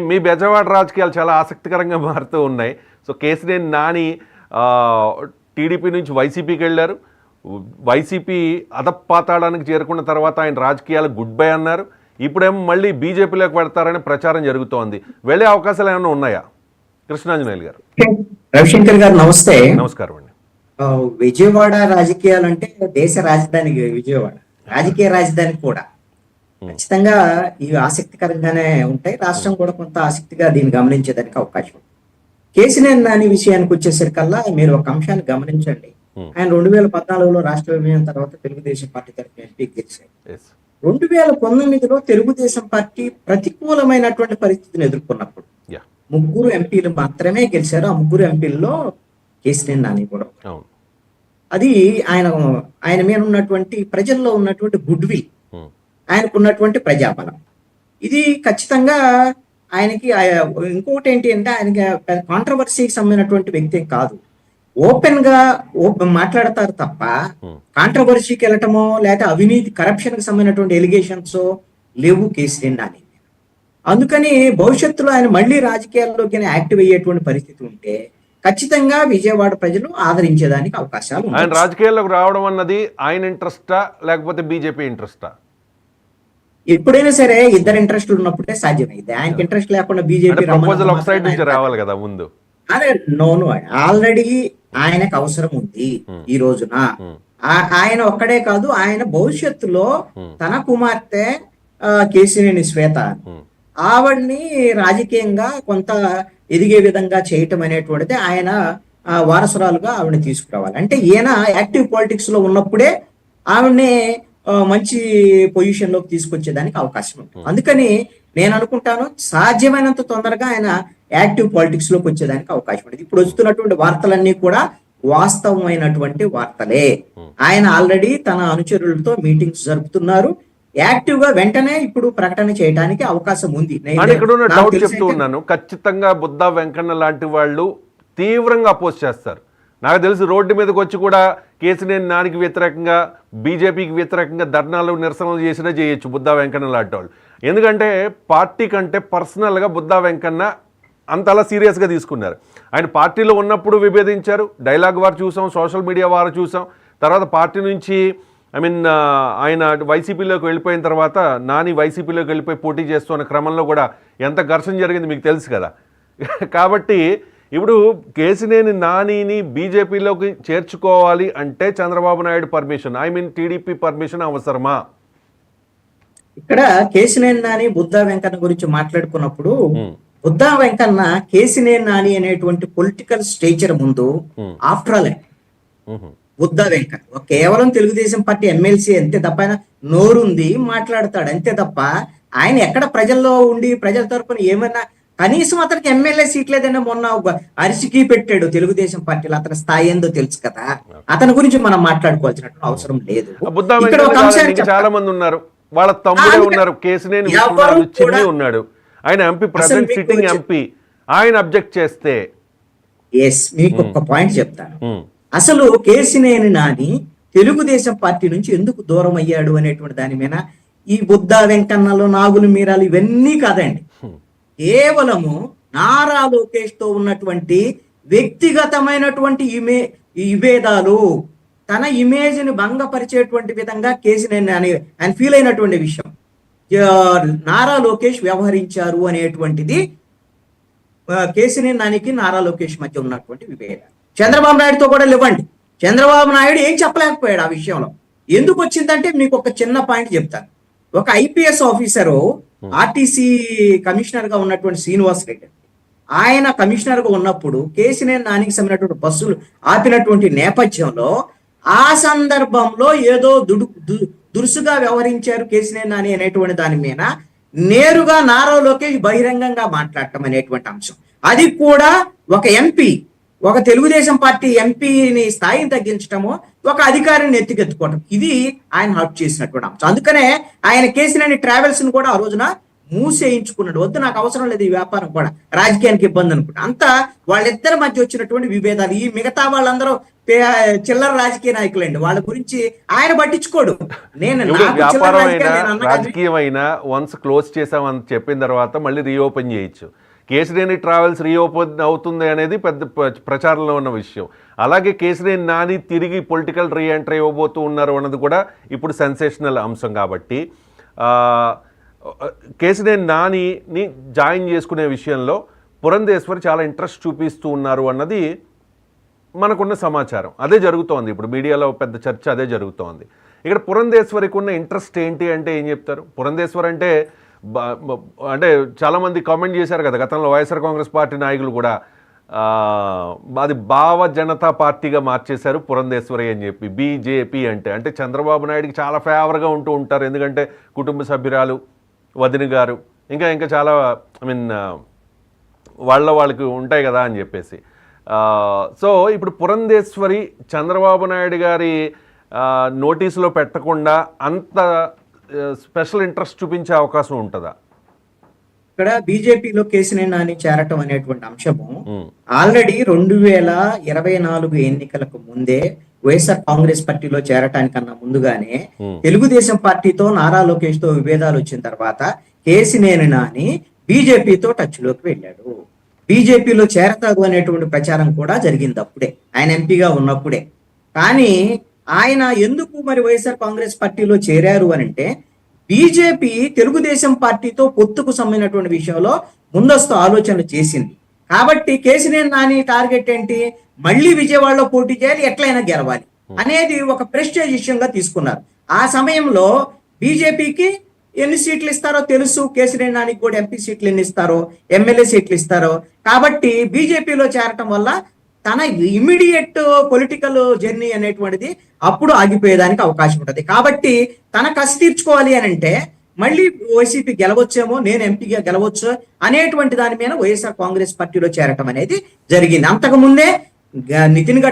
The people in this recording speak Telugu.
మీ బెజవాడ రాజకీయాలు చాలా ఆసక్తికరంగా మారుతూ ఉన్నాయి. సో కేసినేని నాని టీడీపీ నుంచి వైసీపీకి వెళ్ళారు. వైసీపీ అధపాతాళానికి చేరుకున్న తర్వాత ఆయన రాజకీయాలు గుడ్ బై అన్నారు. ఇప్పుడేమో మళ్ళీ బీజేపీలోకి పెడతారని ప్రచారం జరుగుతోంది. వెళ్ళే అవకాశాలు ఏమైనా ఉన్నాయా? కృష్ణాంజనేయులు గారు. రవిశంకర్ గారు నమస్తే. నమస్కారం అండి. విజయవాడ రాజకీయాలు అంటే దేశ రాజధాని విజయవాడ, రాజకీయ రాజధాని కూడా ఖచ్చితంగా ఇవి ఆసక్తికరంగానే ఉంటాయి. రాష్ట్రం కూడా కొంత ఆసక్తిగా దీన్ని గమనించేదానికి అవకాశం ఉంది. కేసినేని నాని విషయానికి వచ్చేసరికల్లా మీరు ఒక అంశాన్ని గమనించండి. ఆయన 2014లో రాష్ట్ర విభజన తర్వాత తెలుగుదేశం పార్టీ తరఫున ఎంపీకి గెలిచారు. 2019లో తెలుగుదేశం పార్టీ ప్రతికూలమైనటువంటి పరిస్థితిని ఎదుర్కొన్నప్పుడు 3 ఎంపీలు మాత్రమే గెలిచారు. ఆ 3 ఎంపీల్లో కేసినేని నాని కూడా. అది ఆయన మీద ఉన్నటువంటి ప్రజల్లో ఉన్నటువంటి గుడ్ విల్, ఆయనకు ఉన్నటువంటి ప్రజాబలం, ఇది ఖచ్చితంగా ఆయనకి. ఇంకొకటి ఏంటి అంటే ఆయనకి కాంట్రవర్సీకి సంబంధించినటువంటి వ్యక్తి కాదు. ఓపెన్ గా మాట్లాడతారు తప్ప కాంట్రవర్సీకి వెళ్ళటమో లేకపోతే అవినీతి కరప్షన్ కి సంబంధించినటువంటి ఎలిగేషన్స్ లేవు కేసినేని నాని. అందుకని భవిష్యత్తులో ఆయన మళ్ళీ రాజకీయాల్లోకి యాక్టివ్ అయ్యేటువంటి పరిస్థితి ఉంటే ఖచ్చితంగా విజయవాడ ప్రజలు ఆదరించేదానికి అవకాశాలు. ఆయన రాజకీయాల్లోకి రావడం అన్నది ఆయన ఇంట్రెస్టా లేకపోతే బీజేపీ ఇంట్రెస్టా? ఎప్పుడైనా సరే ఇద్దరు ఇంట్రెస్ట్ ఉన్నప్పుడే సాధ్యమైంది. ఆయనకి ఇంట్రెస్ట్ లేకుండా బీజేపీ రావాలి కదా ముందు. అదే నోను, ఆల్రెడీ ఆయనకు అవసరం ఉంది ఈ రోజున. ఆయన ఒక్కడే కాదు, ఆయన భవిష్యత్తులో తన కుమార్తె కేసినేని శ్వేత ఆవిడ్ని రాజకీయంగా కొంత ఎదిగే విధంగా చేయటం అనేటువంటిది ఆయన వారసురాలుగా ఆవిడని తీసుకురావాలి. అంటే ఈయన యాక్టివ్ పాలిటిక్స్ లో ఉన్నప్పుడే ఆవిడ్ని మంచి పొజిషన్ లోకి తీసుకొచ్చేదానికి అవకాశం ఉంటుంది. అందుకని నేను అనుకుంటాను సాధ్యమైనంత తొందరగా ఆయన యాక్టివ్ పాలిటిక్స్ లోకి వచ్చేదానికి అవకాశం ఉంటుంది. ఇప్పుడు వస్తున్నటువంటి వార్తలన్నీ కూడా వాస్తవమైనటువంటి వార్తలే. ఆయన ఆల్రెడీ తన అనుచరులతో మీటింగ్స్ జరుపుతున్నారు. యాక్టివ్ గా వెంటనే ఇప్పుడు ప్రకటన చేయడానికి అవకాశం ఉంది. చెప్తూ ఉన్నాను, ఖచ్చితంగా బుద్ధా వెంకన్న లాంటి వాళ్ళు తీవ్రంగా అపోజ్ చేస్తారు. నాకు తెలిసి రోడ్డు మీదకి వచ్చి కూడా కేసినేని నానికి వ్యతిరేకంగా బీజేపీకి వ్యతిరేకంగా ధర్నాలు నిరసనలు చేసినా చేయొచ్చు బుద్ధా వెంకన్న లాంటి వాళ్ళు. ఎందుకంటే పార్టీ కంటే పర్సనల్గా బుద్ధా వెంకన్న అంతలా సీరియస్గా తీసుకున్నారు. ఆయన పార్టీలో ఉన్నప్పుడు విభేదించారు, డైలాగ్ వారు చూసాం, సోషల్ మీడియా వారు చూసాం. తర్వాత పార్టీ నుంచి ఆయన వైసీపీలోకి వెళ్ళిపోయిన తర్వాత నాని వైసీపీలోకి వెళ్ళిపోయి పోటీ చేస్తున్న క్రమంలో కూడా ఎంత ఘర్షణ జరిగింది మీకు తెలుసు కదా. కాబట్టి ఇప్పుడు కేసినేని నానిని బీజేపీలోకి చేర్చుకోవాలి అంటే Chandrababu Naidu permission, TDP permission అవసరమా? ఇక్కడ కేసినేని నాని బుద్ధా వెంకన్న గురించి మాట్లాడుకున్నప్పుడు బుద్ధా వెంకన్న కేసినేని నాని అనేటువంటి పొలిటికల్ స్టేచర్ ముందు ఆఫ్టర్ ఆల్ బుద్ధా వెంకన్న కేవలం తెలుగుదేశం పార్టీ ఎమ్మెల్సీ అంతే తప్ప, ఆయన నోరుంది మాట్లాడతాడు అంతే తప్ప ఆయన ఎక్కడ ప్రజల్లో ఉండి ప్రజల తరపున ఏమన్నా కనీసం అతనికి ఎమ్మెల్యే సీట్ లేదన్నా మొన్న అరిసికి పెట్టాడు తెలుగుదేశం పార్టీలో. అతని స్థాయి ఏందో తెలుసు కదా, అతని గురించి మనం మాట్లాడుకోవాల్సినటువంటి అవసరం లేదు. చాలా మంది ఉన్నారు, వాళ్ళ తమ్ముడే ఉన్నారు, కేసినేని చిన్ని ఉన్నాడు, ఆయన ఎంపీ ప్రెసిడెంట్ సిట్టింగ్ ఎంపీ. ఆయన అబ్జెక్ట్ చేస్తే మీకు ఒక పాయింట్ చెప్తాను. అసలు కేసినేని నాని తెలుగుదేశం పార్టీ నుంచి ఎందుకు దూరం అయ్యాడు అనేటువంటి దాని మీద ఈ బుద్ధా వెంకన్నలు నాగులు మీరాలు ఇవన్నీ కాదండి. కేవలము నారా లోకేష్ తో ఉన్నటువంటి వ్యక్తిగతమైనటువంటి విభేదాలు, తన ఇమేజ్ ని భంగపరిచేటువంటి విధంగా కేసినేని ఆయన ఫీల్ అయినటువంటి విషయం నారా లోకేష్ వ్యవహరించారు అనేటువంటిది కేసినేని నానికి నారా లోకేష్ మధ్య ఉన్నటువంటి విభేదాలు. చంద్రబాబు నాయుడుతో కూడా లేవండి. చంద్రబాబు నాయుడు ఏం చెప్పలేకపోయాడు ఆ విషయంలో. ఎందుకు వచ్చిందంటే మీకు ఒక చిన్న పాయింట్ చెప్తాను. ఒక ఐపీఎస్ ఆఫీసరు ఆర్టీసీ కమిషనర్ గా ఉన్నటువంటి శ్రీనివాస్ రెడ్డి, ఆయన కమిషనర్ గా ఉన్నప్పుడు కేసినేని నానికి సంబంధించినటువంటి బస్సులు ఆపినటువంటి నేపథ్యంలో ఆ సందర్భంలో ఏదో దురుసుగా వ్యవహరించారు కేసినేని నాని అనేటువంటి దాని మీద నేరుగా నారా లోకేష్ బహిరంగంగా మాట్లాడటం అనేటువంటి అంశం. అది కూడా ఒక ఎంపీ, ఒక తెలుగుదేశం పార్టీ ఎంపీని స్థాయిని తగ్గించటము, ఒక అధికారిని ఎత్తికెత్తుకోవటం, ఇది ఆయన హర్ట్ చేసినటువంటి అంశం. అందుకనే ఆయన కేసినేని ట్రావెల్స్ ను కూడా ఆ రోజున మూసేయించుకున్నాడు. వద్దు, నాకు అవసరం లేదు ఈ వ్యాపారం కూడా, రాజకీయానికి ఇబ్బంది అనుకుంటా. అంతా వాళ్ళిద్దరి మధ్య వచ్చినటువంటి విభేదాలు. ఈ మిగతా వాళ్ళందరూ చిల్లర రాజకీయ నాయకులండి, వాళ్ళ గురించి ఆయన పట్టించుకోడు. నేను ఇప్పుడు నాకు చిల్లర వ్యాపారం రాజకీయాలు అయినా నేను అన్నా కానీ రాజకీయం అయినా వన్స్ క్లోజ్ చేసామని చెప్పిన తర్వాత మళ్ళీ రీఓపెన్ చేయొచ్చు. కేసినేని ట్రావెల్స్ రీఓపెన్ అవుతుంది అనేది పెద్ద ప్రచారంలో ఉన్న విషయం. అలాగే కేసినేని నాని తిరిగి పొలిటికల్ రీఎంట్రీ ఇవ్వబోతూ ఉన్నారు అన్నది కూడా ఇప్పుడు సెన్సేషనల్ అంశం. కాబట్టి కేసినేని నానిని జాయిన్ చేసుకునే విషయంలో పురంధేశ్వరి చాలా ఇంట్రెస్ట్ చూపిస్తూ ఉన్నారు అన్నది మనకున్న సమాచారం. అదే జరుగుతోంది ఇప్పుడు మీడియాలో పెద్ద చర్చ అదే జరుగుతోంది. ఇక్కడ పురంధేశ్వరికి ఉన్న ఇంట్రెస్ట్ ఏంటి అంటే ఏం చెప్తారు? పురంధేశ్వర్ అంటే అంటే చాలామంది కామెంట్ చేశారు కదా గతంలో వైఎస్ఆర్ కాంగ్రెస్ పార్టీ నాయకులు కూడా, అది భావ జనతా పార్టీగా మార్చేశారు పురంధేశ్వరి అని చెప్పి. బీజేపీ అంటే చంద్రబాబు నాయుడికి చాలా ఫేవర్గా ఉంటూ ఉంటారు, ఎందుకంటే కుటుంబ సభ్యురాలు, వదిన గారు, ఇంకా చాలా వాళ్ళకి ఉంటాయి కదా అని చెప్పేసి. సో ఇప్పుడు పురంధేశ్వరి చంద్రబాబు నాయుడు గారి నోటీసులో పెట్టకుండా అంత స్పెషల్ ఇంట్రెస్ట్ చూపించే అవకాశం ఉంటుందా? ఇక్కడ బీజేపీలో కేసినేని నాని చేరటం అనేటువంటి అంశము ఆల్రెడీ 2024 ఎన్నికలకు ముందే వైఎస్ఆర్ కాంగ్రెస్ పార్టీలో చేరటానికన్నా ముందుగానే తెలుగుదేశం పార్టీతో నారా లోకేష్ తో విభేదాలు వచ్చిన తర్వాత కేసినేని నాని బీజేపీతో టచ్ లోకి వెళ్ళాడు. బీజేపీలో చేరతాడు అనేటువంటి ప్రచారం కూడా జరిగింది అప్పుడే, ఆయన ఎంపీగా ఉన్నప్పుడే. కానీ ఆయన ఎందుకు మరి వైఎస్ఆర్ కాంగ్రెస్ పార్టీలో చేరారు అని అంటే, బీజేపీ తెలుగుదేశం పార్టీతో పొత్తుకు సంబంధించినటువంటి విషయంలో ముందస్తు ఆలోచనలు చేసింది. కాబట్టి కేసినేని నాని టార్గెట్ ఏంటి, మళ్ళీ విజయవాడలో పోటీ చేయాలి, ఎట్లయినా గెలవాలి అనేది ఒక ప్రెస్టేజ్ విషయంగా తీసుకున్నారు. ఆ సమయంలో బీజేపీకి ఎన్ని సీట్లు ఇస్తారో తెలుసు, కేసినేని నానికి కూడా ఎంపీ సీట్లు ఎన్ని ఇస్తారో, ఎమ్మెల్యే సీట్లు ఇస్తారో. కాబట్టి బీజేపీలో చేరటం వల్ల తన ఇమీడియట్ పొలిటికల్ జర్నీ అనేటువంటిది అప్పుడు ఆగిపోయేదానికి అవకాశం ఉంటుంది. కాబట్టి తన కసి తీర్చుకోవాలి అని అంటే మళ్ళీ వైసీపీ గెలవచ్చేమో, నేను ఎంపీగా గెలవచ్చు అనేటువంటి దాని మీద వైఎస్ఆర్ కాంగ్రెస్ పార్టీలో చేరటం అనేది జరిగింది. అంతకు ముందే నితిన్ గడ్కరీ